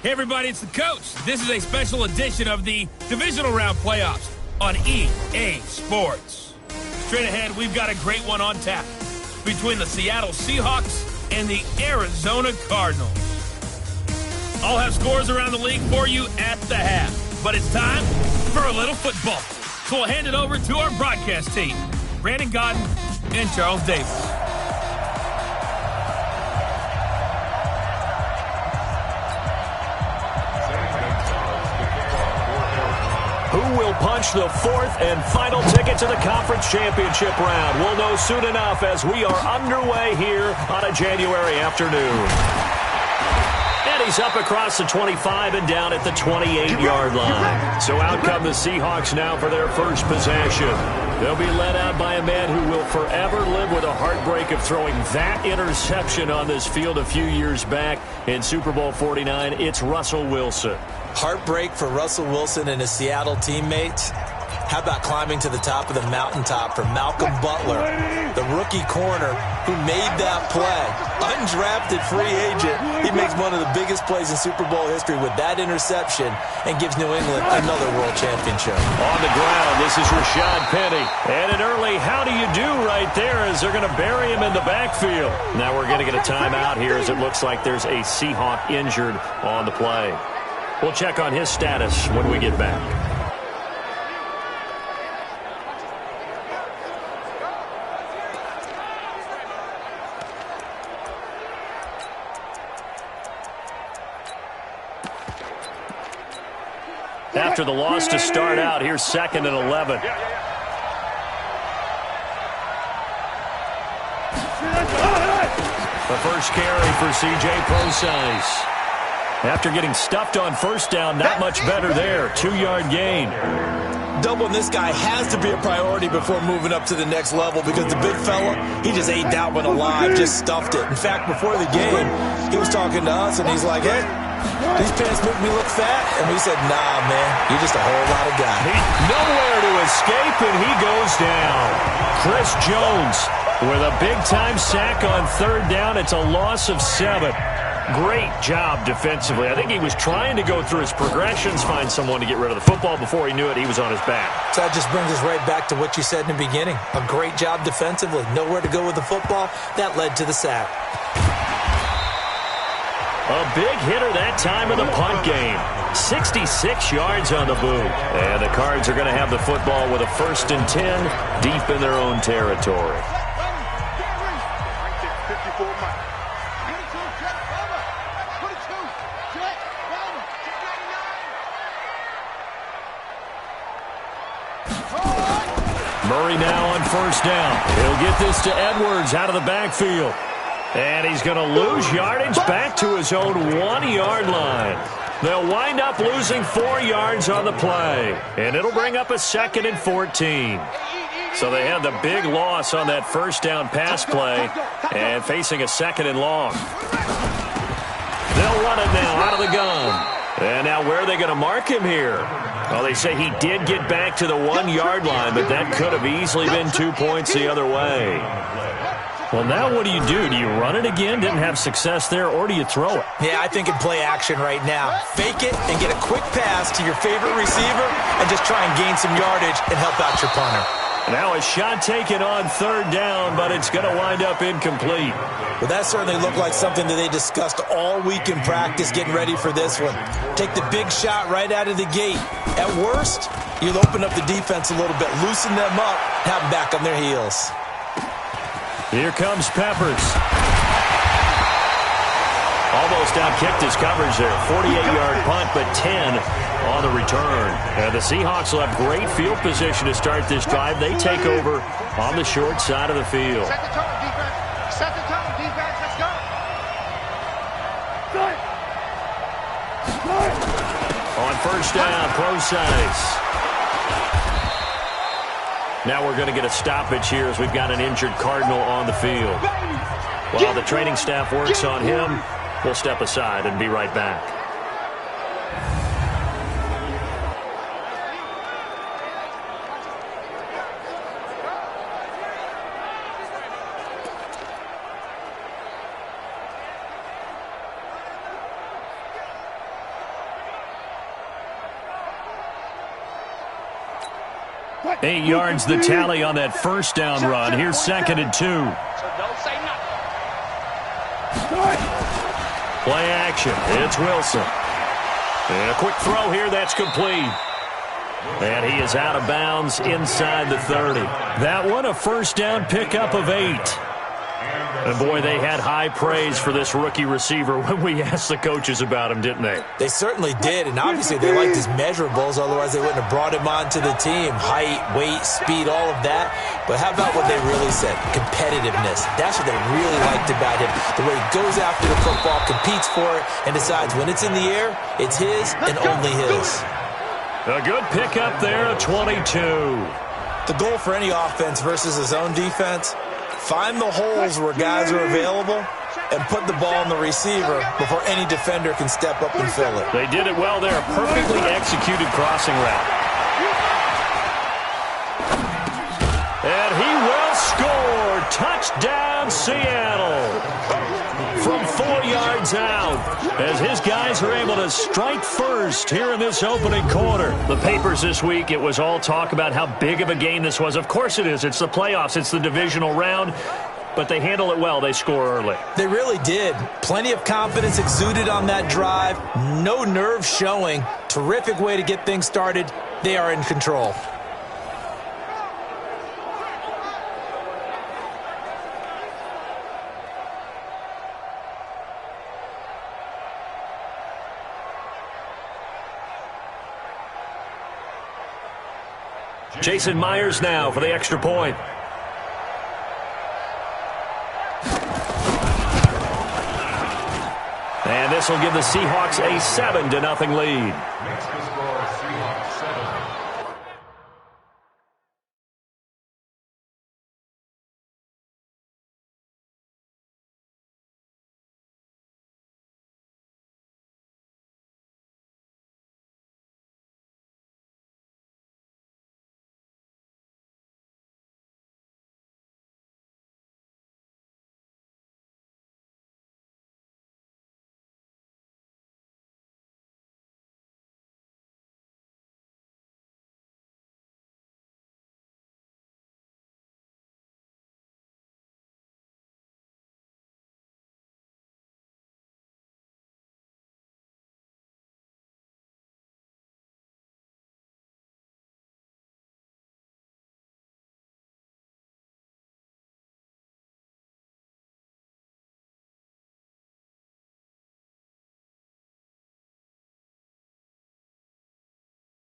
Hey everybody, it's the coach. This is a special edition of the divisional round playoffs on EA Sports. Straight ahead, we've got a great one on tap between the Seattle Seahawks and the Arizona Cardinals. I'll have scores around the league for you at the half, but it's time for a little football. So we'll hand it over to our broadcast team, Brandon Godden and Charles Davis. Who will punch the fourth and final ticket to the conference championship round? We'll know soon enough as we are underway here on a January afternoon. And he's up across the 25 and down at the 28-yard line. So out come the Seahawks now for their first possession. They'll be led out by a man who will forever live with a heartbreak of throwing that interception on this field a few years back in Super Bowl 49. It's Russell Wilson. Heartbreak for Russell Wilson and his Seattle teammates. How about climbing to the top of the mountaintop for Malcolm Butler, the rookie corner who made that play? Undrafted free agent. He makes one of the biggest plays in Super Bowl history with that interception and gives New England another world championship. On the ground, this is Rashad Penny. And an early how do you do right there as they're going to bury him in the backfield. Now we're going to get a timeout here as it looks like there's a Seahawk injured on the play. We'll check on his status when we get back. After the loss to start out, here's 2nd and 11. The first carry for C.J. Procise. After getting stuffed on first down, not much better there. 2-yard gain. Doubling this guy has to be a priority before moving up to the next level because the big fella, he just ate that one alive, just stuffed it. In fact, before the game, he was talking to us, and he's like, hey, these pants make me look fat. And we said, nah, man, you're just a whole lot of guy. Nowhere to escape, and he goes down. Chris Jones with a big-time sack on 3rd down. It's a loss of 7. Great job defensively. I think he was trying to go through his progressions, find someone to get rid of the football. Before he knew it, he was on his back. So that just brings us right back to what you said in the beginning. A great job defensively. Nowhere to go with the football. That led to the sack. A big hitter that time in the punt game. 66 yards on the boot. And the Cards are going to have the football with a 1st and 10 deep in their own territory. Murray now on 1st down. He'll get this to Edwards out of the backfield. And he's going to lose yardage back to his own 1-yard line. They'll wind up losing 4 yards on the play. And it'll bring up a 2nd and 14. So they had the big loss on that 1st down pass play and facing a 2nd and long. They'll run it now out of the gun. And now where are they going to mark him here? Well, they say he did get back to the 1-yard line, but that could have easily been 2 points the other way. Well, now what do? Do you run it again? Didn't have success there, or do you throw it? Yeah, I think in play action right now. Fake it and get a quick pass to your favorite receiver and just try and gain some yardage and help out your punter. Now a shot taken on 3rd down, but it's going to wind up incomplete. Well, that certainly looked like something that they discussed all week in practice getting ready for this one. Take the big shot right out of the gate. At worst, you'll open up the defense a little bit, loosen them up, have them back on their heels. Here comes Peppers. Almost outkicked his coverage there. 48-yard punt, but 10 on the return. And the Seahawks will have great field position to start this drive. They take over on the short side of the field. Set the tone, defense. Set the tone, defense. Let's go. On 1st down, Procise. Now we're going to get a stoppage here as we've got an injured Cardinal on the field. While the training staff works on him, we'll step aside and be right back. 8 yards the tally on that first down run. Here's 2nd and 2. Play action. It's Wilson. And a quick throw here. That's complete. And he is out of bounds inside the 30. That one, a first down pickup of 8. And, boy, they had high praise for this rookie receiver when we asked the coaches about him, didn't they? They certainly did, and obviously they liked his measurables, otherwise they wouldn't have brought him onto the team. Height, weight, speed, all of that. But how about what they really said? Competitiveness. That's what they really liked about him. The way he goes after the football, competes for it, and decides when it's in the air, it's his and only his. A good pickup there, a 22. The goal for any offense versus his own defense, find the holes where guys are available and put the ball in the receiver before any defender can step up and fill it. They did it well there. Perfectly executed crossing route. And he will score. Touchdown, Seattle. From 4 yards out, as his guys are able to strike first here in this opening quarter. The papers this week, it was all talk about how big of a game this was. Of course it is. It's the playoffs. It's the divisional round. But they handle it well. They score early. They really did. Plenty of confidence exuded on that drive. No nerve showing. Terrific way to get things started. They are in control. Jason Myers now for the extra point. And this will give the Seahawks a 7-0 lead.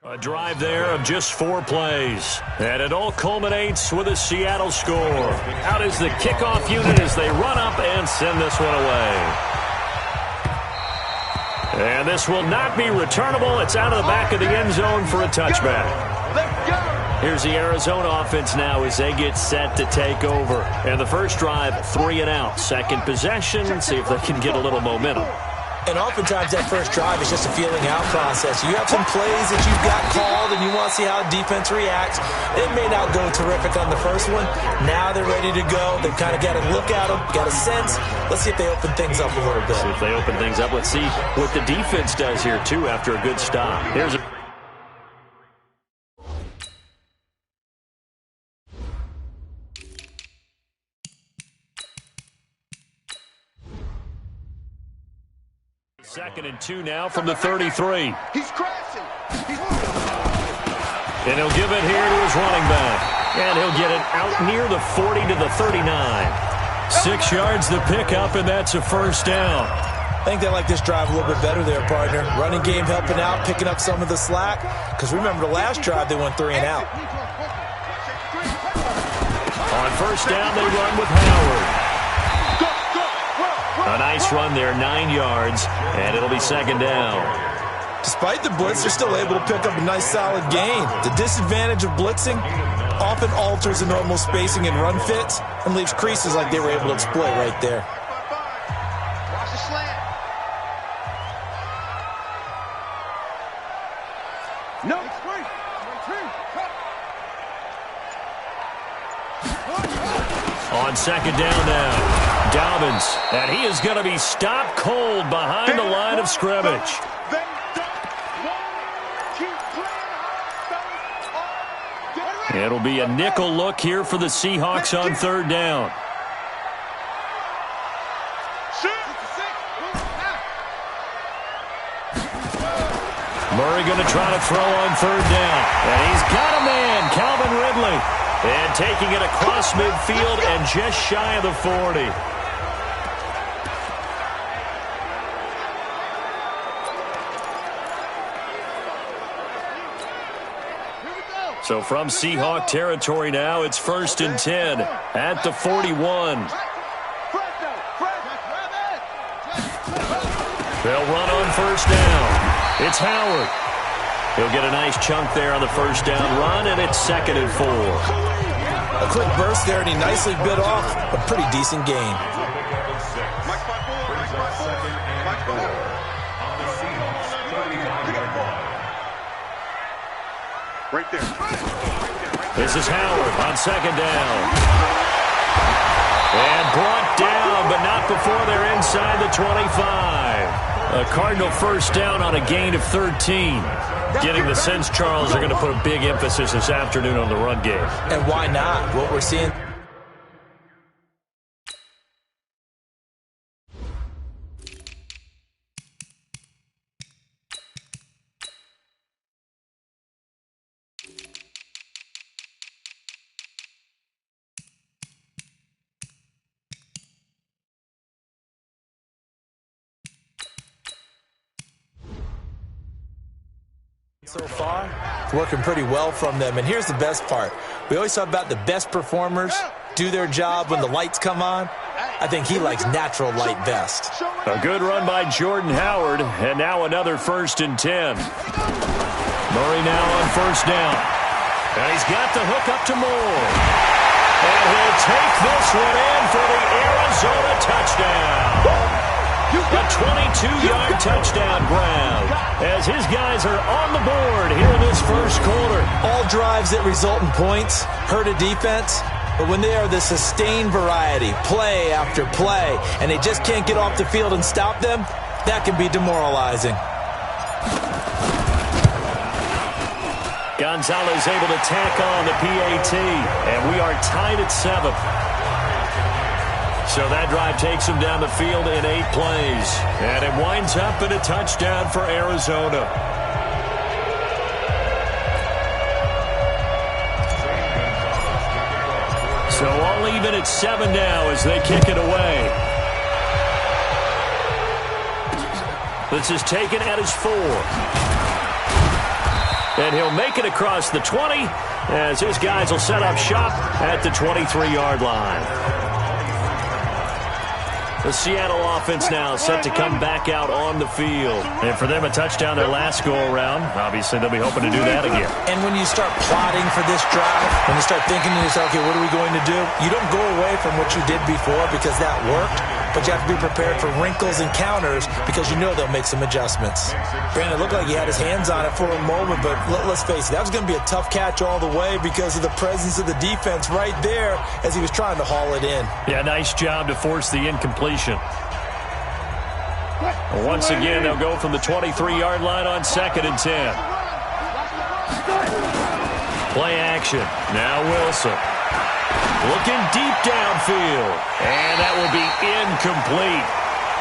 A drive there of just 4 plays. And it all culminates with a Seattle score. Out is the kickoff unit as they run up and send this one away. And this will not be returnable. It's out of the back of the end zone for a touchback. Here's the Arizona offense now as they get set to take over. And the first drive, 3 and out. Second possession, see if they can get a little momentum. And oftentimes that first drive is just a feeling out process. You have some plays that you've got called and you want to see how defense reacts. It may not go terrific on the first one. Now they're ready to go. They've kind of got to look at them, got a sense. Let's see if they open things up a little bit. See if they open things up. Let's see what the defense does here, too, after a good stop. Here's a Second and 2 now from the 33. He's crashing. And he'll give it here to his running back. And he'll get it out near the 40 to the 39. 6 yards the pickup, and that's a first down. I think they like this drive a little bit better there, partner. Running game helping out, picking up some of the slack. Because remember, the last drive they went 3 and out. On first down, they run with Howard. A nice run there, 9 yards, and it'll be second down. Despite the blitz, they're still able to pick up a nice solid gain. The disadvantage of blitzing often alters the normal spacing and run fits and leaves creases like they were able to exploit right there. Watch the slant. No. On second down now. Dobbins, and he is going to be stopped cold behind the line of scrimmage. It'll be a nickel look here for the Seahawks on third down. Murray going to try to throw on third down. And he's got a man, Calvin Ridley. And taking it across midfield and just shy of the 40. So from Seahawk territory now, it's 1st and 10 at the 41. They'll run on first down. It's Howard. He'll get a nice chunk there on the first down run, and it's 2nd and 4. A quick burst there, and he nicely bit off a pretty decent gain. Right there. This is Howard on 2nd down. And brought down, but not before they're inside the 25. A Cardinal first down on a gain of 13. Getting the sense Charles are going to put a big emphasis this afternoon on the run game. And why not? What we're seeing... so far, it's working pretty well from them. And here's the best part. We always talk about the best performers do their job when the lights come on. I think he likes natural light best. A good run by Jordan Howard, and now another 1st and 10. Murray now on first down. And he's got the hook up to Moore. And he'll take this one in for the Arizona touchdown. A 22-yard touchdown grab as his guys are on the board here in this first quarter. All drives that result in points hurt a defense, but when they are the sustained variety, play after play, and they just can't get off the field and stop them, that can be demoralizing. Gonzalez able to tack on the PAT, and we are tied at 7. So that drive takes them down the field in 8 plays. And it winds up in a touchdown for Arizona. So all even at 7 now as they kick it away. This is taken at his 4. And he'll make it across the 20 as his guys will set up shop at the 23-yard line. The Seattle offense now set to come back out on the field. And for them, a touchdown their last go-around. Obviously, they'll be hoping to do that again. And when you start plotting for this drive, when you start thinking to yourself, okay, what are we going to do? You don't go away from what you did before because that worked, but you have to be prepared for wrinkles and counters because you know they'll make some adjustments. Brandon, it looked like he had his hands on it for a moment, but let's face it, that was going to be a tough catch all the way because of the presence of the defense right there as he was trying to haul it in. Yeah, nice job to force the incompletion. Once again, they'll go from the 23-yard line on 2nd and 10. Play action. Now Wilson. Looking deep downfield. And that will be incomplete.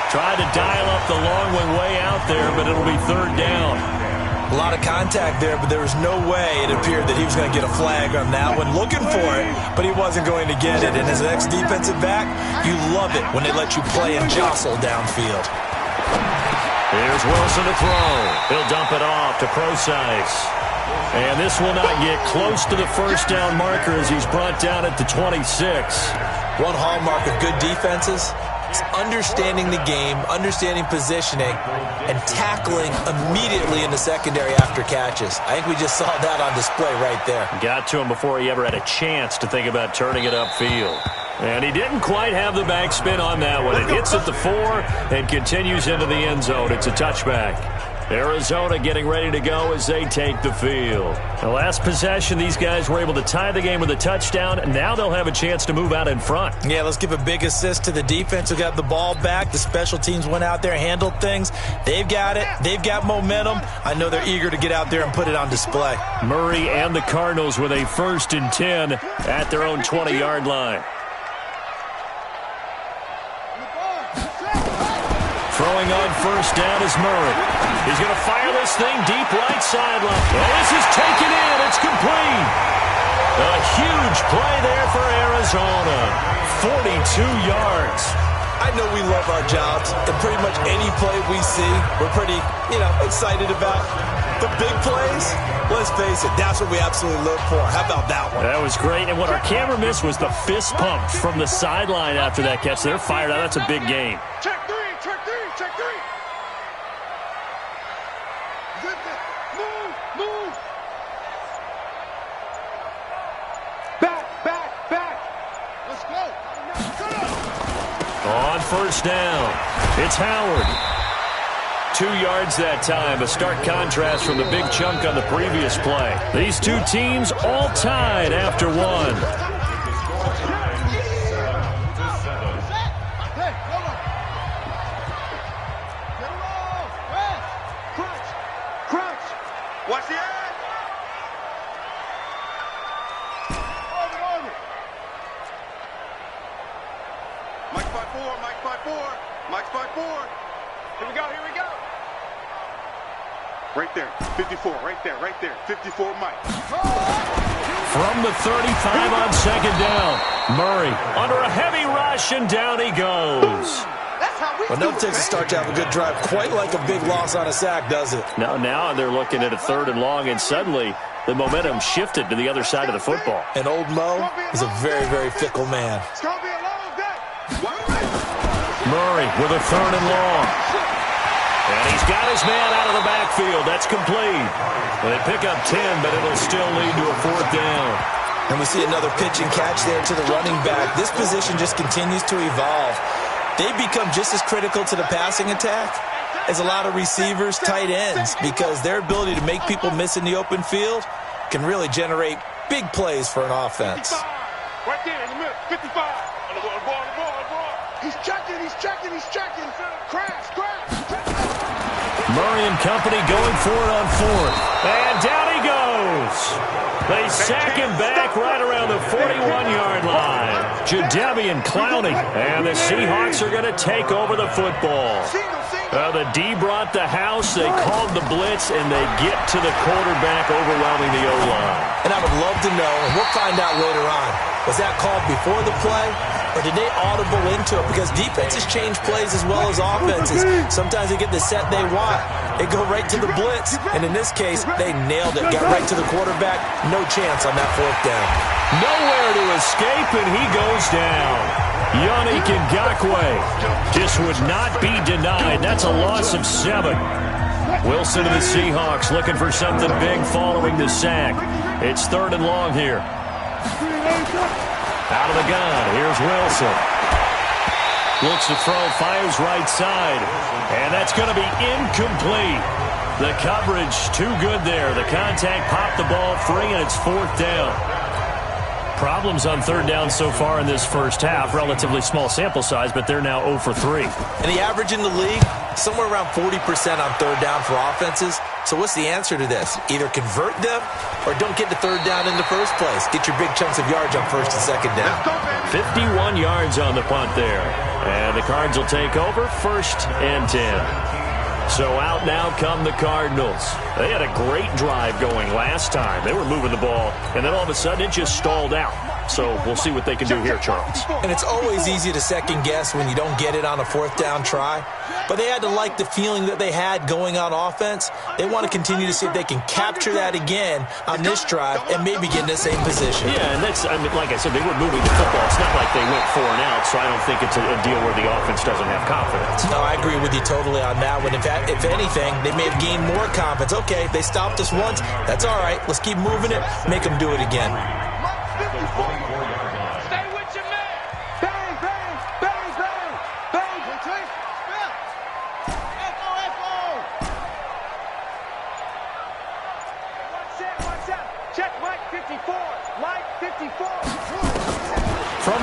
Tried to dial up the long one way out there, but it'll be 3rd down. A lot of contact there, but there was no way it appeared that he was going to get a flag on that one. Looking for it, but he wasn't going to get it. And as an ex-defensive back, you love it when they let you play and jostle downfield. Here's Wilson to throw. He'll dump it off to Procise. And this will not get close to the first down marker as he's brought down at the 26. One hallmark of good defenses is understanding the game, understanding positioning, and tackling immediately in the secondary after catches. I think we just saw that on display right there. Got to him before he ever had a chance to think about turning it upfield. And he didn't quite have the backspin on that one. It hits at the 4 and continues into the end zone. It's a touchback. Arizona getting ready to go as they take the field. The last possession, these guys were able to tie the game with a touchdown. Now they'll have a chance to move out in front. Yeah, let's give a big assist to the defense who got the ball back. The special teams went out there, handled things. They've got it. They've got momentum. I know they're eager to get out there and put it on display. Murray and the Cardinals with a 1st and 10 at their own 20-yard line. Throwing on 1st down is Murray. He's going to fire this thing deep right sideline. Oh, this is taken in. It's complete. A huge play there for Arizona. 42 yards. I know we love our jobs, and pretty much any play we see, we're pretty, excited about. The big plays, let's face it, that's what we absolutely look for. How about that one? That was great, and what our camera missed was the fist pump from the sideline after that catch. They're fired out. That's a big game. Check three. Move. Back. Let's go. On 1st down, it's Howard. 2 yards that time, a stark contrast from the big chunk on the previous play. These two teams all tied after one. Watch the end. Mike 5-4. Here we go. Right there. 54. Right there. 54, Mike. From the 35 on 2nd down. Murray under a heavy rush, and down he goes. Well, no takes a start to have a good drive. Quite like a big loss on a sack, does it? Now they're looking at a 3rd and long, and suddenly the momentum shifted to the other side of the football. And old Mo is a very, very fickle man. It's going to be a long day. Murray with a 3rd and long. And he's got his man out of the backfield. That's complete. Well, they pick up 10, but it'll still lead to a 4th down. And we see another pitch and catch there to the running back. This position just continues to evolve. They become just as critical to the passing attack as a lot of receivers, tight ends, because their ability to make people miss in the open field can really generate big plays for an offense. Right there in the middle. 55. On the ball. He's checking. Crash. Murray and company going for it on 4th. And down he goes. They sack him back right around the 41-yard line. Jadeveon Clowney. And the Seahawks are going to take over the football. The D brought the house. They called the blitz, and they get to the quarterback, overwhelming the O-line. And I would love to know, and we'll find out later on, was that called before the play, or did they audible into it? Because defenses change plays as well as offenses. Sometimes they get the set they want. They go right to the blitz, and in this case, they nailed it. Got right to the quarterback. No chance on that 4th down. Nowhere to escape, and he goes down. Yannick Ngakoue just would not be denied. That's a loss of 7. Wilson and the Seahawks looking for something big following the sack. It's 3rd and long here. Out of the gun, here's Wilson. Looks to throw, fires right side. And that's going to be incomplete. The coverage too good there. The contact popped the ball free, and it's 4th down. Problems on 3rd down so far in this first half. Relatively small sample size, but they're now 0 for 3. And the average in the league, somewhere around 40% on 3rd down for offenses. So what's the answer to this? Either convert them or don't get to 3rd down in the first place. Get your big chunks of yards on 1st and 2nd down. 51 yards on the punt there. And the Cards will take over 1st and 10. So out now come the Cardinals. They had a great drive going last time. They were moving the ball, and then all of a sudden it just stalled out. So we'll see what they can do here, Charles. And it's always easy to second guess when you don't get it on a 4th down try. But they had to like the feeling that they had going on offense. They want to continue to see if they can capture that again on this drive and maybe get in the same position. Yeah, and that's, like I said, they were moving the football. It's not like they went 4 and out, so I don't think it's a deal where the offense doesn't have confidence. No, I agree with you totally on that one. In fact, if anything, they may have gained more confidence. Okay, they stopped us once. That's all right. Let's keep moving it. Make them do it again. Stay with your man. Bang, bang, bang, bang, bang. Echo.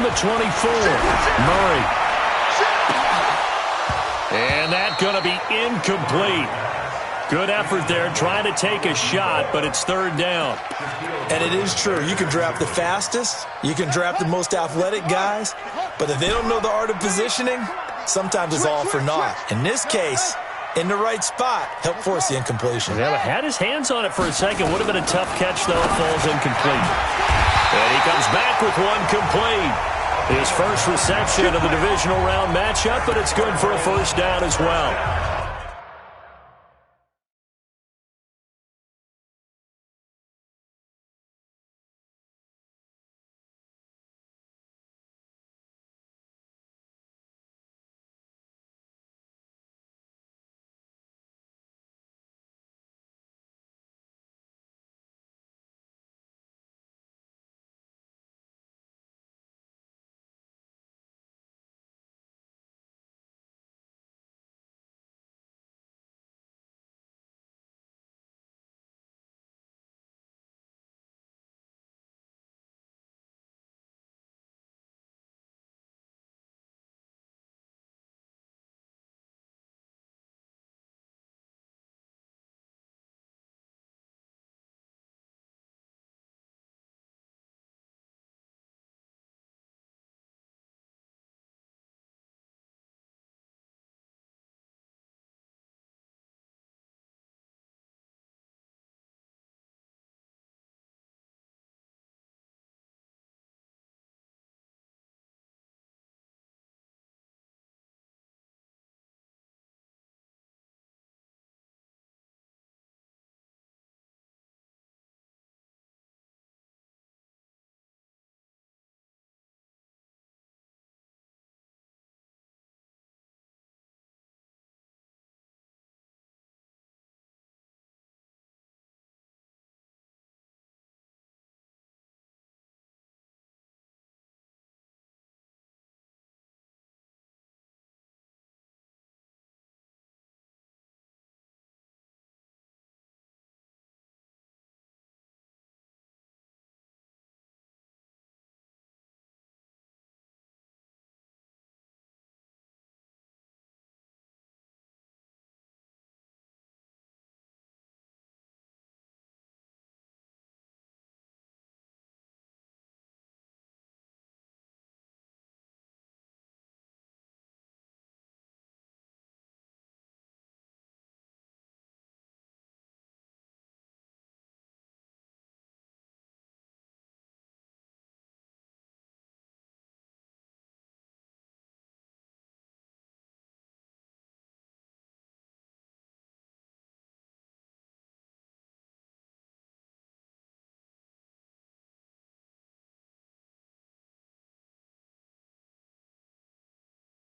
the 24. Murray. And that's going to be incomplete. Good effort there, trying to take a shot, but it's third down. And it is true. You can draft the fastest, you can draft the most athletic guys, but if they don't know the art of positioning, sometimes it's all for naught. In this case, in the right spot, help force the incompletion. Yeah, had his hands on it for a second. Would have been a tough catch, though. It falls incomplete. And he comes back with one complete. His first reception of the divisional round matchup, but it's good for a first down as well.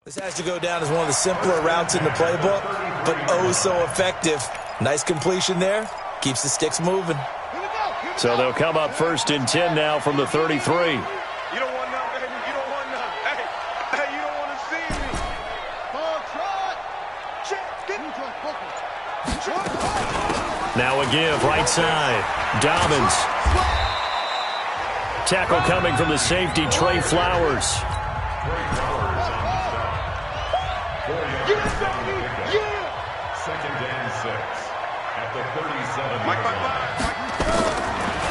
This has to go down as one of the simpler routes in the playbook, but oh so effective. Nice completion there. Keeps the sticks moving. So they'll come up first and 10 now from the 33. You don't want none, baby. You don't want none. Hey, you don't want to see me. Now a give, right side. Dobbins. Tackle coming from the safety, Trey Flowers. Second and 6 at the 37.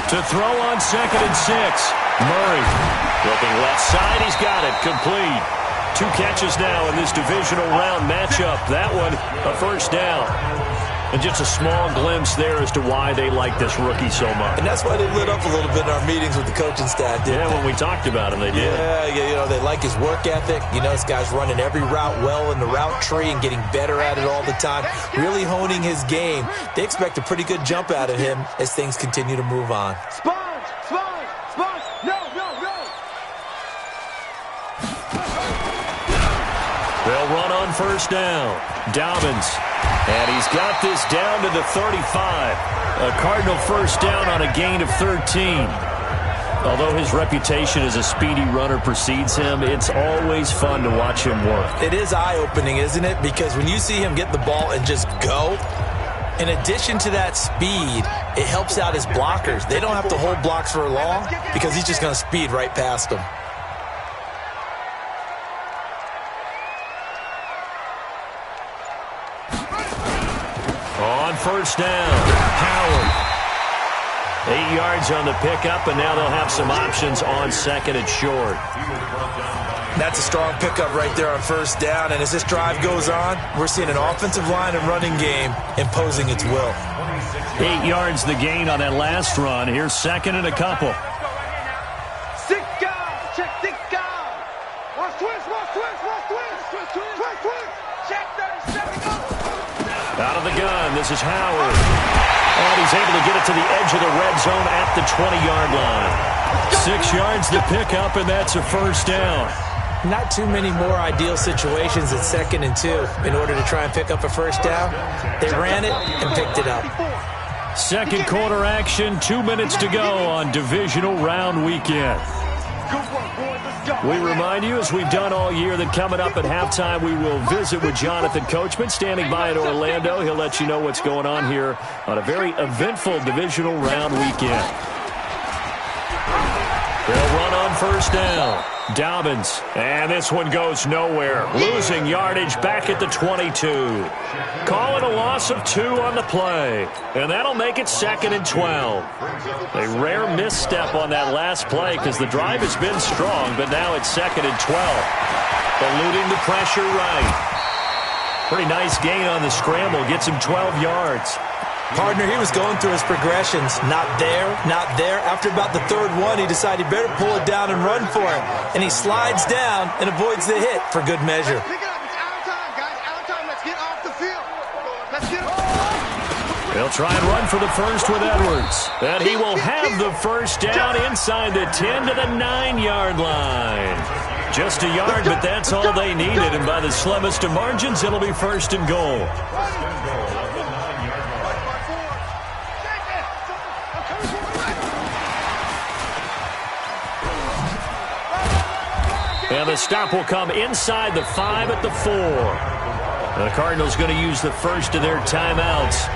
To throw on second and 6. Murray looking left side. He's got it. Complete. 2 catches now in this divisional round matchup. That one, a first down. And just a small glimpse there as to why they like this rookie so much. And that's why they lit up a little bit in our meetings with the coaching staff, didn't they? When we talked about him, they did. Yeah, they like his work ethic. This guy's running every route well in the route tree and getting better at it all the time, really honing his game. They expect a pretty good jump out of him as things continue to move on. Sponge! No! They'll run on first down. Dobbins. And he's got this down to the 35. A Cardinal first down on a gain of 13. Although his reputation as a speedy runner precedes him, it's always fun to watch him work. It is eye-opening, isn't it? Because when you see him get the ball and just go, in addition to that speed, it helps out his blockers. They don't have to hold blocks for long because he's just going to speed right past them. On first down, Howard. 8 yards on the pickup, and now they'll have some options on second and short. That's a strong pickup right there on first down, and as this drive goes on, we're seeing an offensive line and running game imposing its will. 8 yards the gain on that last run. Here's second and a couple. Six guys, check six guys. Watch twist, watch twist, watch twist, twist, twist, twist, twist. Check 37, go. Out of the gun, this is Howard. And he's able to get it to the edge of the red zone at the 20-yard line. 6 yards the pickup, and that's a first down. Not too many more ideal situations at 2nd and 2 in order to try and pick up a first down. They ran it and picked it up. Second quarter action, 2 minutes to go on divisional round weekend. We remind you, as we've done all year, that coming up at halftime, we will visit with Jonathan Coachman, standing by in Orlando. He'll let you know what's going on here on a very eventful divisional round weekend. They'll run on first down. Dobbins, and this one goes nowhere. Losing yardage back at the 22. Calling a loss of 2 on the play, and that'll make it 2nd and 12. A rare misstep on that last play because the drive has been strong, but now it's 2nd and 12. Eluding the pressure right. Pretty nice gain on the scramble. Gets him 12 yards. Partner, he was going through his progressions. Not there, not there. After about the 3rd one, he decided he better pull it down and run for it. And he slides down and avoids the hit for good measure. Pick it up. It's out of time, guys. Out of time. Let's get off the field. Let's get off. They'll try and run for the first with Edwards. And he will have the first down inside the 10 to the 9-yard line. Just a yard, but that's all they needed. And by the slimmest of margins, it'll be 1st and goal. And the stop will come inside the 5 at the 4. And the Cardinals going to use the first of their timeouts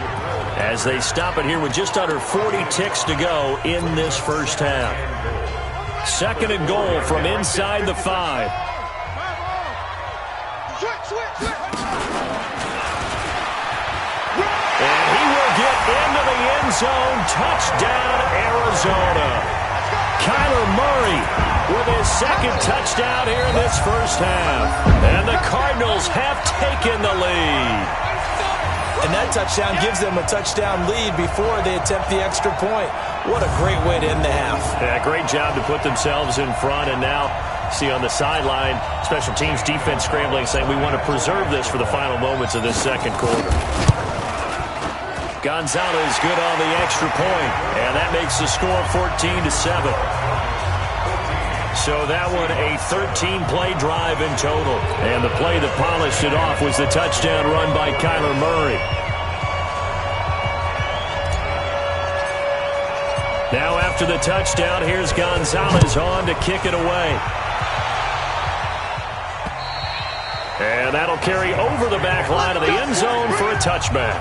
as they stop it here with just under 40 ticks to go in this first half. 2nd and goal from inside the 5. And he will get into the end zone. Touchdown, Arizona. Kyler Murray with his 2nd touchdown here in this first half. And the Cardinals have taken the lead. And that touchdown gives them a touchdown lead before they attempt the extra point. What a great way to end the half. Yeah, great job to put themselves in front. And now, see on the sideline, special teams defense scrambling, saying we want to preserve this for the final moments of this 2nd quarter. Gonzalez good on the extra point, and that makes the score 14-7. So that one a 13-play drive in total. And the play that polished it off was the touchdown run by Kyler Murray. Now after the touchdown, here's Gonzalez on to kick it away. And that'll carry over the back line of the end zone for a touchback.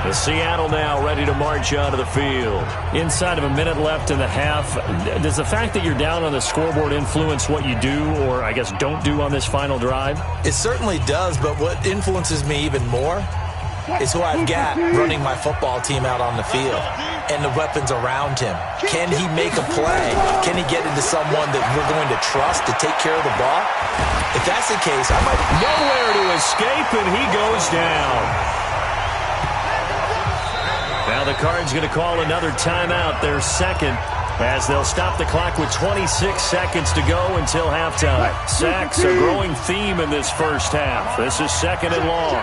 The Seattle now ready to march onto the field. Inside of a minute left in the half, does the fact that you're down on the scoreboard influence what you do or, I guess, don't do on this final drive? It certainly does, but what influences me even more is who I've got running my football team out on the field and the weapons around him. Can he make a play? Can he get into someone that we're going to trust to take care of the ball? If that's the case, I might... Nowhere to escape, and he goes down. Now the Cards going to call another timeout, their 2nd, as they'll stop the clock with 26 seconds to go until halftime. Sacks a growing theme in this first half. This is 2nd and long.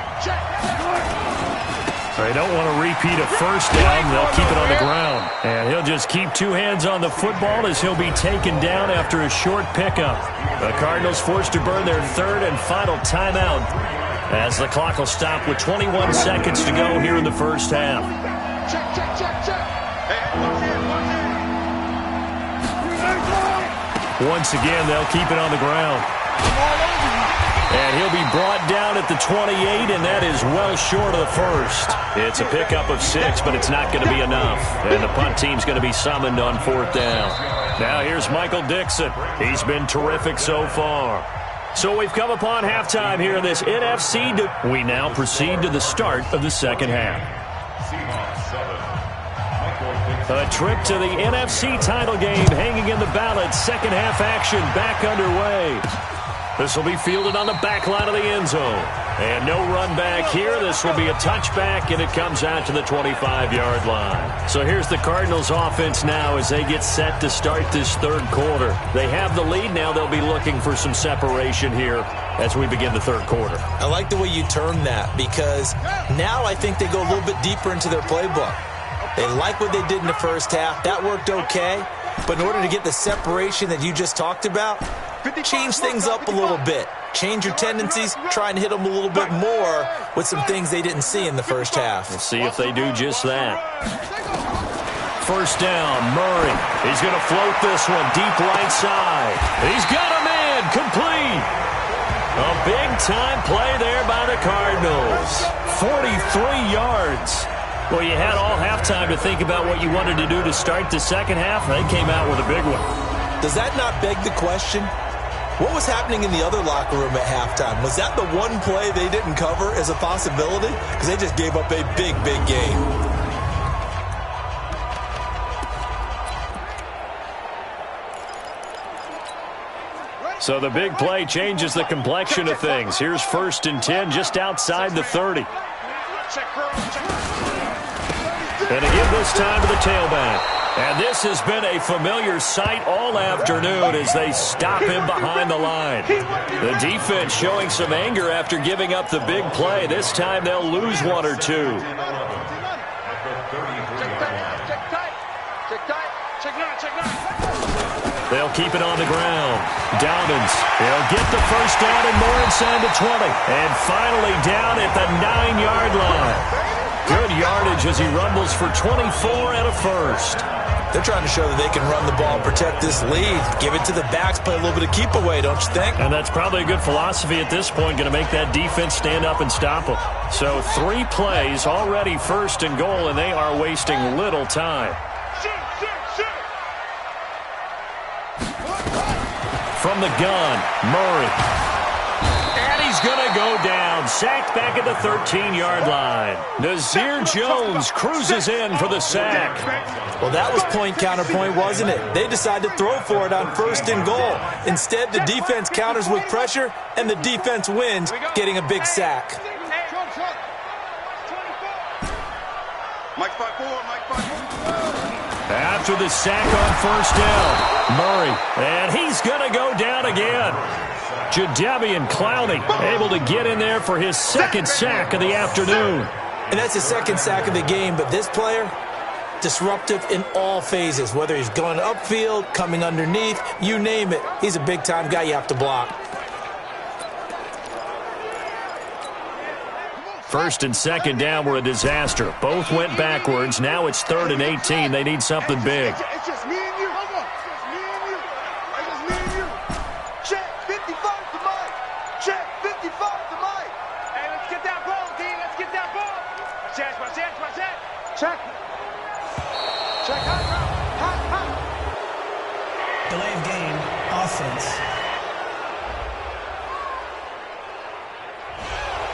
They don't want to repeat a first down. They'll keep it on the ground. And he'll just keep 2 hands on the football as he'll be taken down after a short pickup. The Cardinals forced to burn their 3rd and final timeout as the clock will stop with 21 seconds to go here in the first half. Check, check, check, check. Hey, watch it. Once again, they'll keep it on the ground. And he'll be brought down at the 28, and that is well short of the first. It's a pickup of 6, but it's not going to be enough. And the punt team's going to be summoned on 4th down. Now here's Michael Dixon. He's been terrific so far. So we've come upon halftime here in this NFC. We now proceed to the start of the second half. A trip to the NFC title game hanging in the balance. Second half action back underway. This will be fielded on the back line of the end zone. And no run back here. This will be a touchback, and it comes out to the 25-yard line. So here's the Cardinals offense now as they get set to start this third quarter. They have the lead now. They'll be looking for some separation here as we begin the third quarter. I like the way you term that, because now I think they go a little bit deeper into their playbook. They like what they did in the first half. That worked okay. But in order to get the separation that you just talked about, change things up a little bit. Change your tendencies. Try and hit them a little bit more with some things they didn't see in the first half. We'll see if they do just that. First down, Murray. He's going to float this one deep right side. He's got a man complete. A big-time play there by the Cardinals. 43 yards. Well, you had all halftime to think about what you wanted to do to start the second half. They came out with a big one. Does that not beg the question? What was happening in the other locker room at halftime? Was that the one play they didn't cover as a possibility? Because they just gave up a big, big game. So the big play changes the complexion of things. Here's 1st and 10 just outside the 30. And again this time to the tailback. And this has been a familiar sight all afternoon as they stop him behind the line. The defense showing some anger after giving up the big play. This time they'll lose one or two. They'll keep it on the ground. Downins. They'll get the first down and more inside the 20. And finally down at the 9-yard line. Good yardage as he rumbles for 24 and a first. They're trying to show that they can run the ball and protect this lead. Give it to the backs, play a little bit of keep away, don't you think? And that's probably a good philosophy at this point, going to make that defense stand up and stop them. So 3 plays, already 1st and goal, and they are wasting little time. From the gun, Murray. And he's going to go down. Sacked back at the 13-yard line. Nazir Jones cruises in for the sack. Well, that was point counterpoint, wasn't it? They decided to throw for it on 1st and goal. Instead, the defense counters with pressure, and the defense wins, getting a big sack. After the sack on 1st down, Murray, and he's going to go down again. Jadeveon Clowney able to get in there for his 2nd sack of the afternoon. And that's his 2nd sack of the game, but this player, disruptive in all phases, whether he's going upfield, coming underneath, you name it. He's a big-time guy you have to block. 1st and 2nd down were a disaster. Both went backwards. Now it's 3rd and 18. They need something big. It's just me and you. It's just me and you. It's just me and you. Check 55 to Mike. Check 55 to Mike. Hey, let's get that ball, D. Let's get that ball. Watch that. Check. Check. Hot. Delay of game, offense.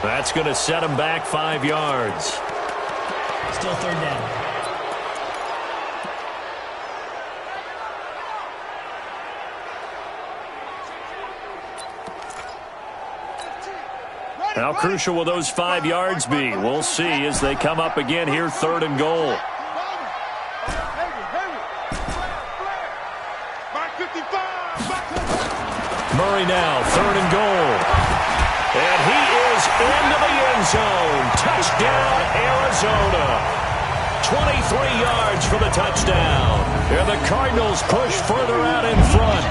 That's going to set him back 5 yards. Still 3rd down. How crucial will those 5 yards be? We'll see as they come up again here, 3rd and goal. Murray now, 3rd and goal. And he is into the end zone. Touchdown, Arizona. 23 yards for the touchdown. And the Cardinals push further out in front.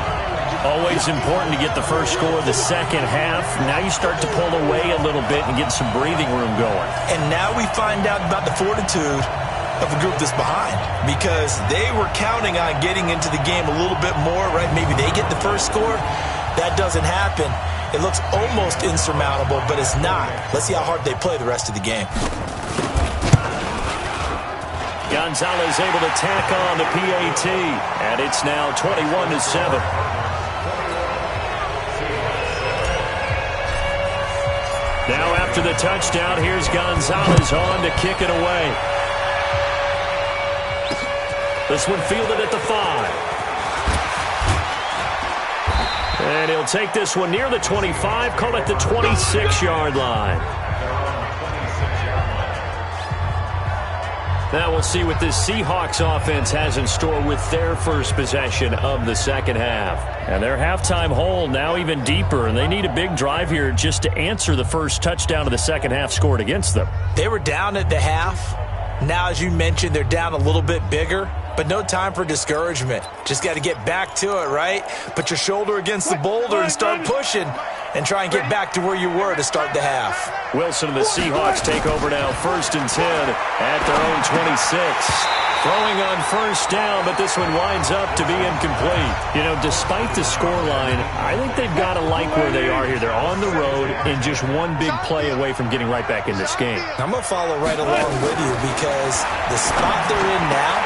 Always important to get the first score of the second half. Now you start to pull away a little bit and get some breathing room going. And now we find out about the fortitude of a group that's behind, because they were counting on getting into the game a little bit more, right? Maybe they get the first score. That doesn't happen. It looks almost insurmountable, but it's not. Let's see how hard they play the rest of the game. Gonzalez able to tack on the PAT, and it's now 21-7. Now after the touchdown, here's Gonzalez on to kick it away. This one fielded at the 5. And he'll take this one near the 25, call it the 26-yard line. Now we'll see what this Seahawks offense has in store with their first possession of the second half. And their halftime hole now even deeper, and they need a big drive here just to answer the first touchdown of the second half scored against them. They were down at the half. Now, as you mentioned, they're down a little bit bigger, but no time for discouragement. Just got to get back to it, right? Put your shoulder against the boulder and start pushing and try and get back to where you were to start the half. Wilson and the Seahawks take over now, 1st and 10 at their own 26. Throwing on first down, but this one winds up to be incomplete. You know, despite the scoreline, I think they've got to like where they are here. They're on the road and just one big play away from getting right back in this game. I'm going to follow right along with you because the spot they're in now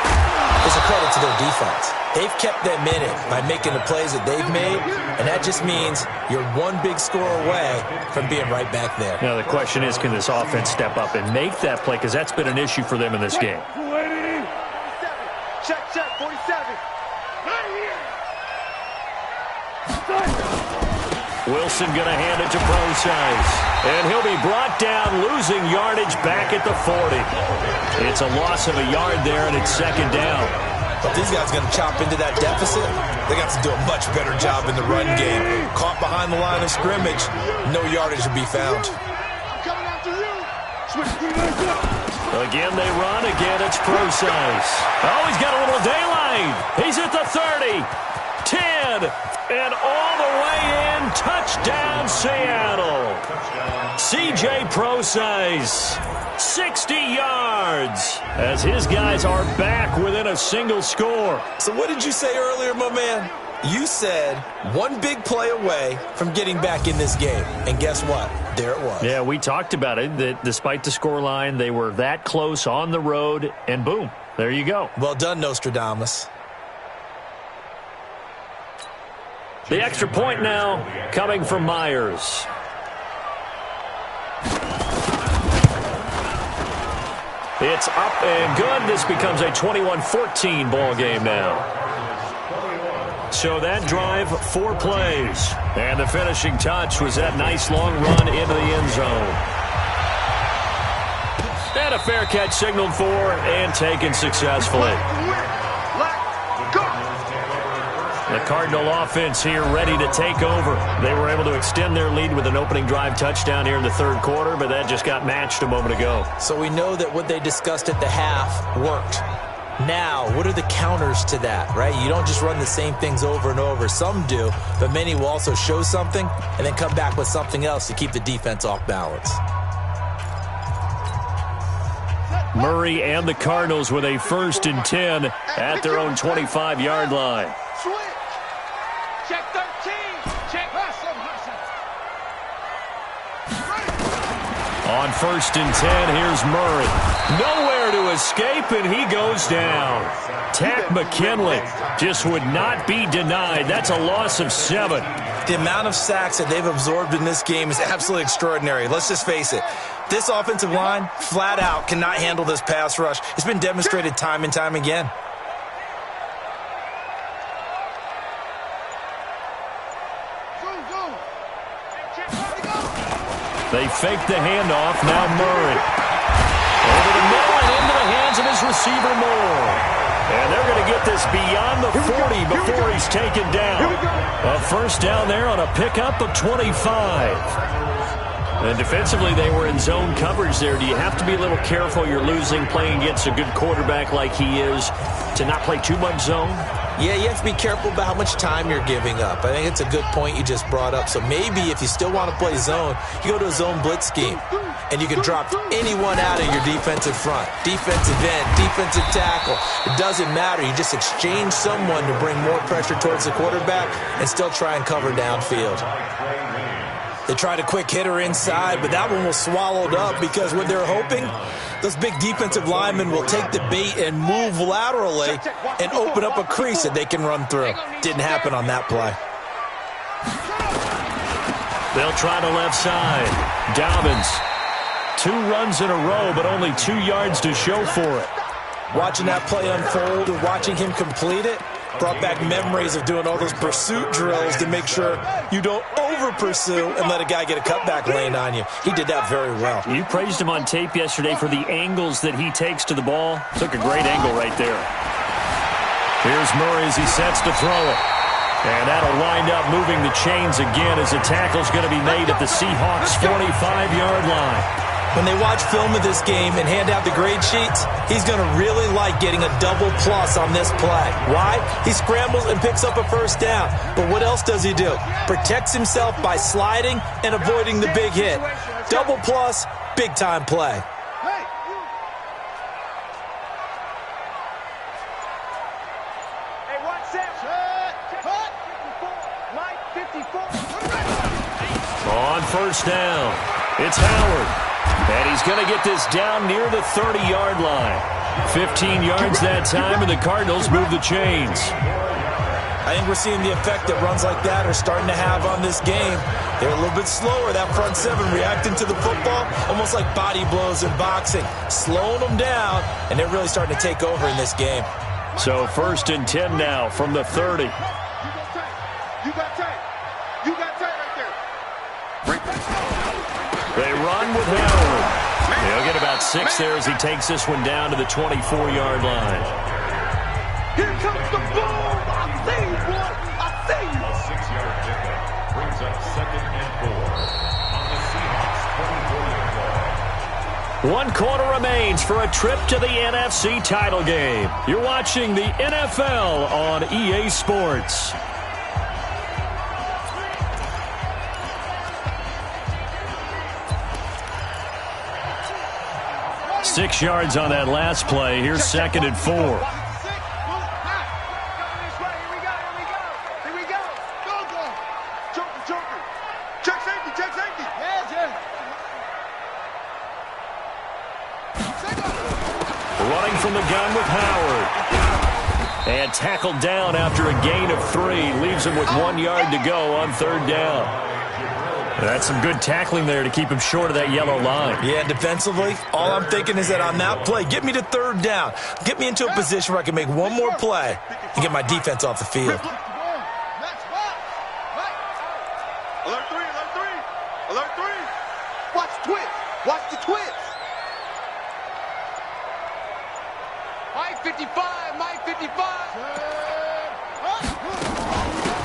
is a credit to their defense. They've kept them in it by making the plays that they've made, and that just means you're one big score away from being right back there. Now the question is, can this offense step up and make that play? Because that's been an issue for them in this game. Check, 47. Right here. Wilson going to hand it to Procise. And he'll be brought down, losing yardage back at the 40. It's a loss of a yard there, and it's second down. But these guys are going to chop into that deficit. They got to do a much better job in the run game. Caught behind the line of scrimmage, no yardage to be found. I'm coming after you. Again, they run. Again, it's Procise. Oh, he's got a little daylight. He's at the 30, 10, and all the way in. Touchdown, Seattle. C.J. Procise, 60 yards, as his guys are back within a single score. So what did you say earlier, my man? You said one big play away from getting back in this game. And guess what? There it was. Yeah, we talked about it, that despite the scoreline, they were that close on the road, and boom, there you go. Well done, Nostradamus. The extra point now coming from Myers. It's up and good. This becomes a 21-14 ball game now. So that drive, 4 plays. And the finishing touch was that nice long run into the end zone. And a fair catch signaled for and taken successfully. The Cardinal offense here ready to take over. They were able to extend their lead with an opening drive touchdown here in the third quarter, but that just got matched a moment ago. So we know that what they discussed at the half worked. Now, what are the counters to that, right? You don't just run the same things over and over. Some do, but many will also show something and then come back with something else to keep the defense off balance. Murray and the Cardinals with a 1st and 10 at their own 25-yard line. Switch. Check 13. Check. Hustle. On 1st and 10, here's Murray. Nowhere to escape, and he goes down. Tack McKinley just would not be denied. That's a loss of 7. The amount of sacks that they've absorbed in this game is absolutely extraordinary. Let's just face it. This offensive line, flat out, cannot handle this pass rush. It's been demonstrated time and time again. They fake the handoff. Now Murray. Over the middle and into the hands of his receiver Moore. And they're going to get this beyond the 40 before he's taken down. A first down there on a pickup of 25. And defensively, they were in zone coverage there. Do you have to be a little careful? You're losing, playing against a good quarterback like he is, to not play too much zone? Yeah, you have to be careful about how much time you're giving up. I think it's a good point you just brought up. So maybe if you still want to play zone, you go to a zone blitz scheme, and you can drop anyone out of your defensive front. Defensive end, defensive tackle. It doesn't matter. You just exchange someone to bring more pressure towards the quarterback and still try and cover downfield. They tried a quick hitter inside, but that one was swallowed up because what they're hoping, those big defensive linemen will take the bait and move laterally and open up a crease that they can run through. Didn't happen on that play. They'll try the left side. Dobbins. 2 runs in a row, but only 2 yards to show for it. Watching that play unfold and watching him complete it brought back memories of doing all those pursuit drills to make sure you don't over-pursue and let a guy get a cutback lane on you. He did that very well. You praised him on tape yesterday for the angles that he takes to the ball. Took a great angle right there. Here's Murray as he sets to throw it. And that'll wind up moving the chains again as the tackle's going to be made at the Seahawks' 45-yard line. When they watch film of this game and hand out the grade sheets, he's going to really like getting a double plus on this play. Why? He scrambles and picks up a first down. But what else does he do? Protects himself by sliding and avoiding the big hit. Double plus, big-time play. On first down, it's Howard. And he's going to get this down near the 30-yard line. 15 yards that time, and the Cardinals move the chains. I think we're seeing the effect that runs like that are starting to have on this game. They're a little bit slower, that front seven, reacting to the football, almost like body blows in boxing, slowing them down, and they're really starting to take over in this game. So 1st and 10 now from the 30. You got tight. You got tight right there. They run with Howard. He'll get about 6 there as he takes this one down to the 24-yard line. Here comes the boom. I see you, boy. I see you. A 6-yard pickup brings up 2nd and 4 on the Seahawks' 24-yard line. 1 quarter remains for a trip to the NFC title game. You're watching the NFL on EA Sports. 6 yards on that last play. Here's 2nd and 4. Here we go. Go. Joker. Check safety. Yeah. Running from the gun with Howard. And tackled down after a gain of 3. Leaves him with 1 yard to go on 3rd down. That's some good tackling there to keep him short of that yellow line. Yeah, defensively, all I'm thinking is that on that play, get me to 3rd down. Get me into a position where I can make one more play and get my defense off the field. Alert 3. Watch the twist. Mike 55.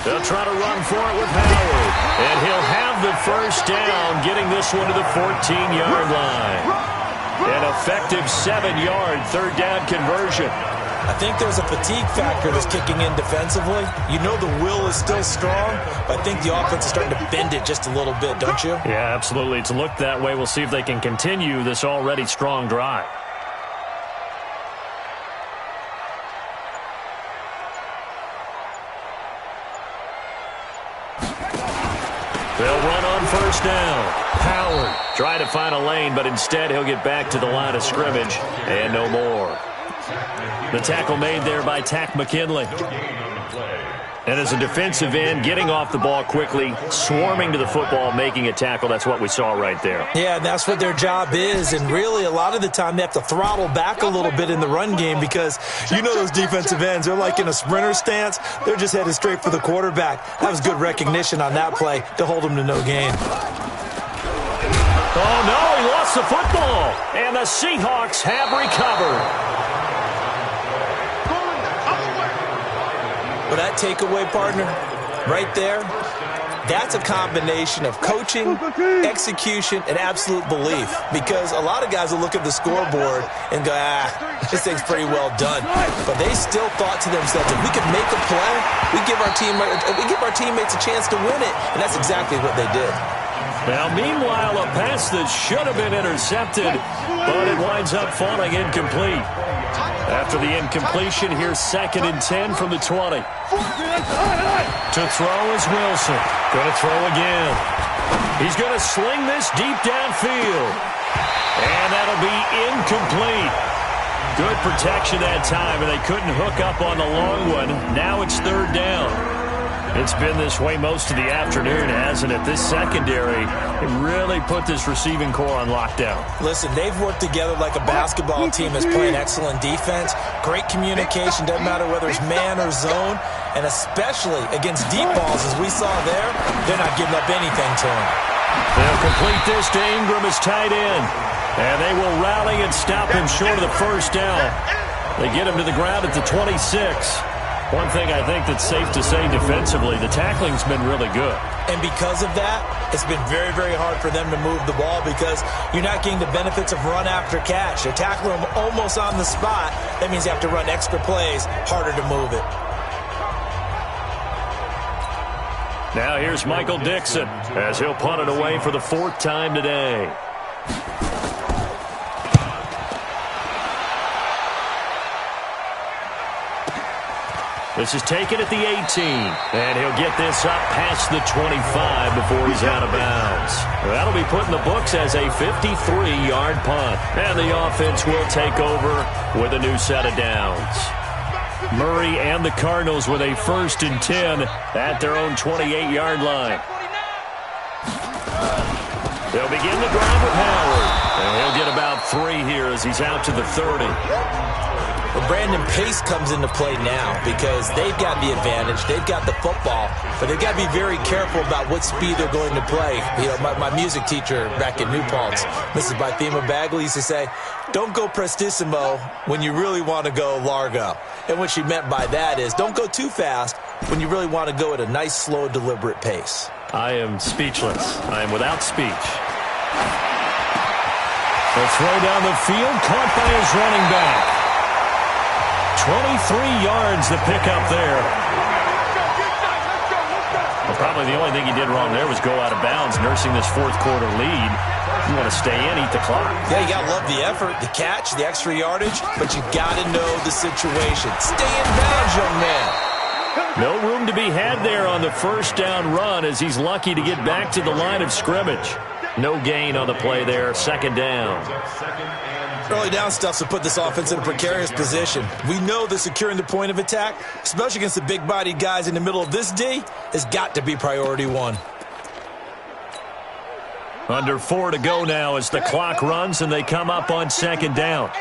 They'll try to run for it with Howard. And he'll have the first down, getting this one to the 14-yard line. An effective 7-yard 3rd down conversion. I think there's a fatigue factor that's kicking in defensively. You know the will is still strong, but I think the offense is starting to bend it just a little bit, don't you? Yeah, absolutely. It's looked that way. We'll see if they can continue this already strong drive. They'll run on first down. Howard trying to find a lane, but instead he'll get back to the line of scrimmage and no more. The tackle made there by Tack McKinley. And as a defensive end, getting off the ball quickly, swarming to the football, making a tackle, that's what we saw right there. Yeah, and that's what their job is. And really, a lot of the time, they have to throttle back a little bit in the run game because you know those defensive ends, they're like in a sprinter stance. They're just headed straight for the quarterback. That was good recognition on that play to hold them to no gain. Oh, no, he lost the football. And the Seahawks have recovered. But that takeaway, partner, right there, that's a combination of coaching, execution, and absolute belief. Because a lot of guys will look at the scoreboard and go, this thing's pretty well done. But they still thought to themselves, if we could make a play, we give our teammates a chance to win it. And that's exactly what they did. Now, meanwhile, a pass that should have been intercepted, but it winds up falling incomplete. After the incompletion, here's 2nd and 10 from the 20. To throw is Wilson. Going to throw again. He's going to sling this deep downfield. And that'll be incomplete. Good protection that time, and they couldn't hook up on the long one. Now it's 3rd down. It's been this way most of the afternoon, hasn't it? This secondary, it really put this receiving core on lockdown. Listen, they've worked together like a basketball team that's playing excellent defense. Great communication, doesn't matter whether it's man or zone. And especially against deep balls, as we saw there, they're not giving up anything to him. They'll complete this to Ingram as tight end. And they will rally and stop him short of the first down. They get him to the ground at the 26. One thing I think that's safe to say defensively, the tackling's been really good. And because of that, it's been very, very hard for them to move the ball because you're not getting the benefits of run after catch. They're tackling them almost on the spot. That means you have to run extra plays, harder to move it. Now here's Michael Dixon as he'll punt it away for the 4th time today. This is taken at the 18, and he'll get this up past the 25 before he's out of bounds. That'll be put in the books as a 53-yard punt, and the offense will take over with a new set of downs. Murray and the Cardinals with a 1st and 10 at their own 28-yard line. They'll begin the drive with Howard, and he'll get about 3 here as he's out to the 30. Well, Brandon, pace comes into play now because they've got the advantage. They've got the football, but they've got to be very careful about what speed they're going to play. You know, my music teacher back in New Paltz, Mrs. Bythema Bagley, used to say, don't go prestissimo when you really want to go largo. And what she meant by that is don't go too fast when you really want to go at a nice, slow, deliberate pace. I am speechless. I am without speech. The throw down the field, caught by his running back. 23 yards to pick up there. Well, probably the only thing he did wrong there was go out of bounds, nursing this 4th quarter lead. You want to stay in, eat the clock. Yeah, you got to love the effort, the catch, the extra yardage, but you got to know the situation. Stay in bounds, young man. No room to be had there on the 1st down run as he's lucky to get back to the line of scrimmage. No gain on the play there, 2nd down. Early down stuff to put this offense in a precarious position. We know that securing the point of attack, especially against the big-bodied guys in the middle of this D, has got to be priority 1. Under 4 to go now as the clock runs and they come up on 2nd down. It's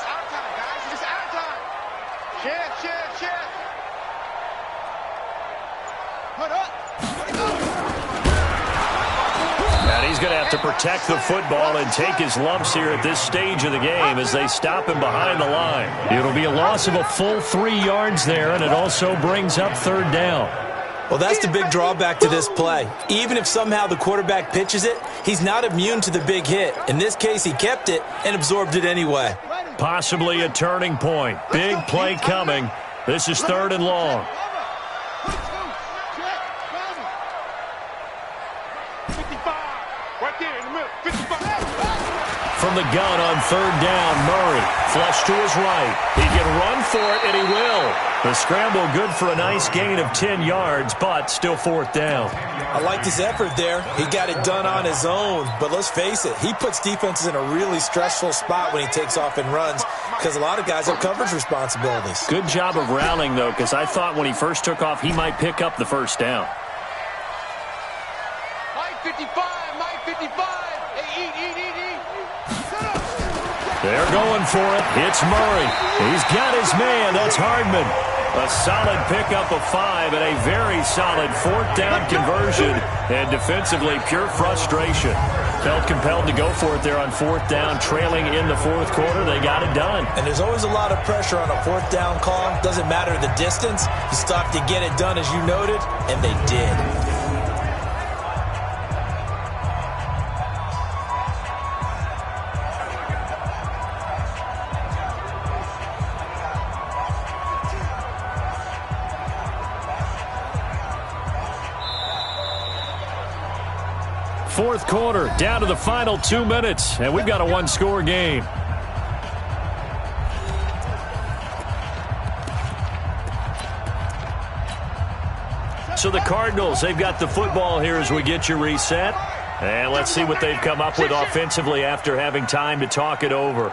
our time, guys. It's our time. Share. Put up. He's going to have to protect the football and take his lumps here at this stage of the game as they stop him behind the line. It'll be a loss of a full 3 yards there, and it also brings up 3rd down. Well, that's the big drawback to this play. Even if somehow the quarterback pitches it, he's not immune to the big hit. In this case, he kept it and absorbed it anyway. Possibly a turning point. Big play coming. This is 3rd and long. From the gun on 3rd down, Murray. Flush to his right. He can run for it, and he will. The scramble good for a nice gain of 10 yards, but still 4th down. I liked his effort there. He got it done on his own. But let's face it, he puts defenses in a really stressful spot when he takes off and runs because a lot of guys have coverage responsibilities. Good job of rallying, though, because I thought when he first took off, he might pick up the 1st down. Mike 55, Mike 55. Hey, eat. They're going for it. It's Murray. He's got his man. That's Hardman. A solid pickup of 5 and a very solid 4th down conversion. And defensively, pure frustration. Felt compelled to go for it there on 4th down, trailing in the 4th quarter. They got it done. And there's always a lot of pressure on a 4th down call. Doesn't matter the distance. You stop to get it done, as you noted, and they did. Fourth quarter, down to the final 2 minutes, and we've got a 1-score game. So the Cardinals, they've got the football here as we get you reset. And let's see what they've come up with offensively after having time to talk it over.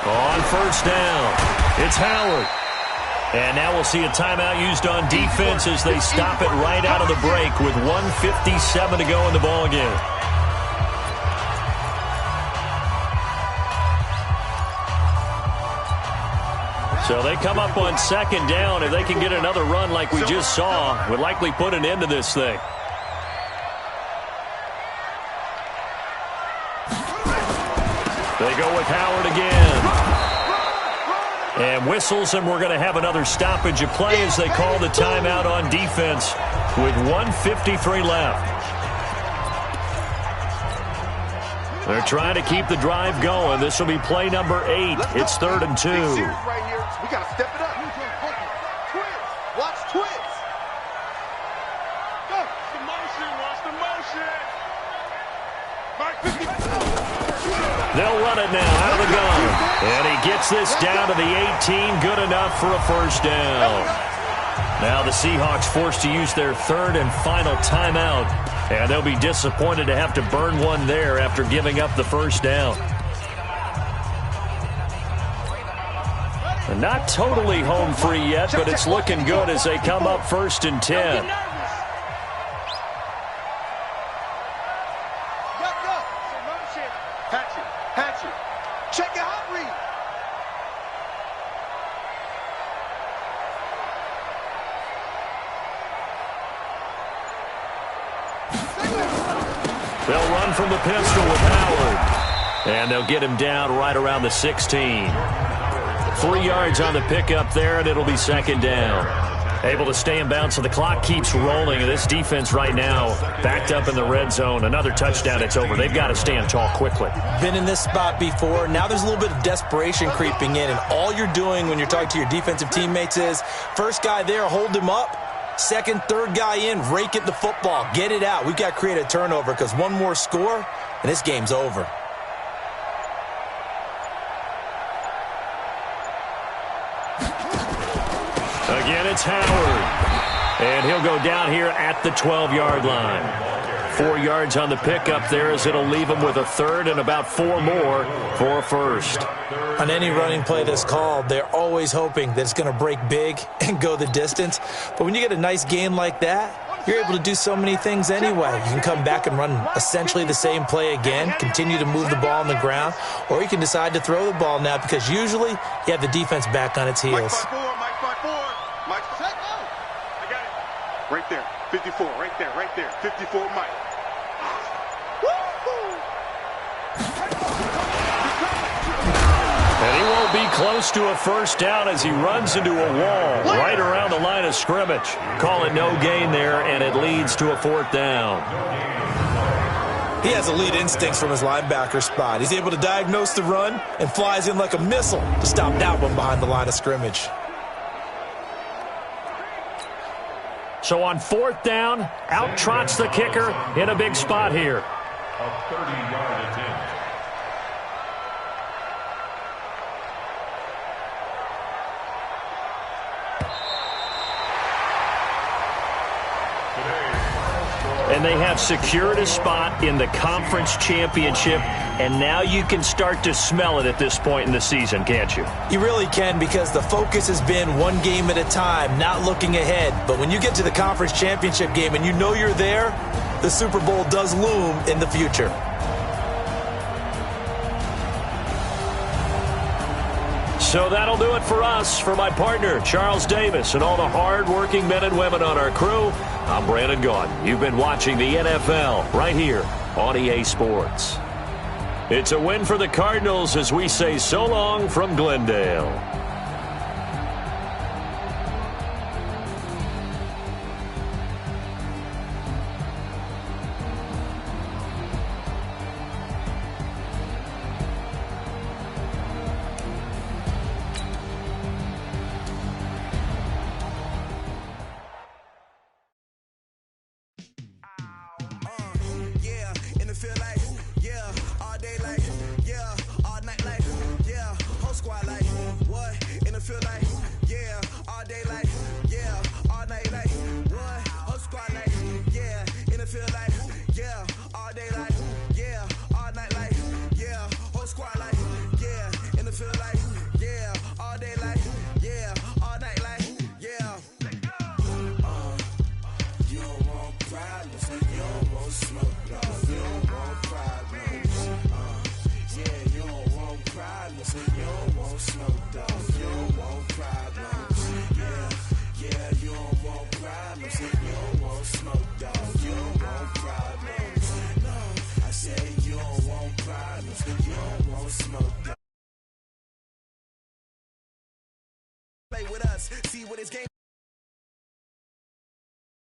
On 1st down, it's Howard. And now we'll see a timeout used on defense as they stop it right out of the break with 1:57 to go in the ballgame. So they come up on second down. If they can get another run like we just saw, would likely put an end to this thing. They go with Howard again. And whistles, and we're going to have another stoppage of play as they call the timeout on defense with 1:53 left. They're trying to keep the drive going. This will be play number 8. It's 3rd and 2. We got to step it up. Twins. Watch twins. Go. Watch the motion. Watch the motion. They'll run it now out of the gun. And he gets this down to the 18. Good enough for a first down. Now the Seahawks forced to use their 3rd and final timeout. And they'll be disappointed to have to burn one there after giving up the first down. And not totally home free yet, but it's looking good as they come up 1st and 10. Check it out, Reed. They'll run from the pistol with Howard. And they'll get him down right around the 16. 3 yards on the pickup there, and it'll be 2nd down. Able to stay in bounds, so the clock keeps rolling. And this defense right now backed up in the red zone. Another touchdown, it's over. They've got to stand tall quickly. Been in this spot before. Now there's a little bit of desperation creeping in, and all you're doing when you're talking to your defensive teammates is first guy there, hold him up. Second, third guy in, rake at the football. Get it out. We've got to create a turnover because one more score, and this game's over. Again, it's Howard. And he'll go down here at the 12-yard line. 4 yards on the pickup there as it'll leave him with a 3rd and about 4 more for a first. On any running play that's called, they're always hoping that it's going to break big and go the distance. But when you get a nice game like that, you're able to do so many things anyway. You can come back and run essentially the same play again, continue to move the ball on the ground, or you can decide to throw the ball now because usually you have the defense back on its heels. Mike, I got it. Right there, 54, right there, 54, Mike. And he won't be close to a first down as he runs into a wall right around the line of scrimmage. Call it no gain there, and it leads to a 4th down. He has elite instincts from his linebacker spot. He's able to diagnose the run and flies in like a missile to stop that one behind the line of scrimmage. So on 4th down, out trots the kicker in a big spot here. A 30-yard attempt. And they have secured a spot in the conference championship, and now you can start to smell it at this point in the season, can't you? You really can, because the focus has been one game at a time, not looking ahead. But when you get to the conference championship game and you know you're there, the Super Bowl does loom in the future. So that'll do it for us. For my partner, Charles Davis, and all the hard-working men and women on our crew, I'm Brandon Gaudin. You've been watching the NFL right here on EA Sports. It's a win for the Cardinals as we say so long from Glendale. All day like, yeah, all night like, yeah, whole squad like, what? Play with us, see what his game.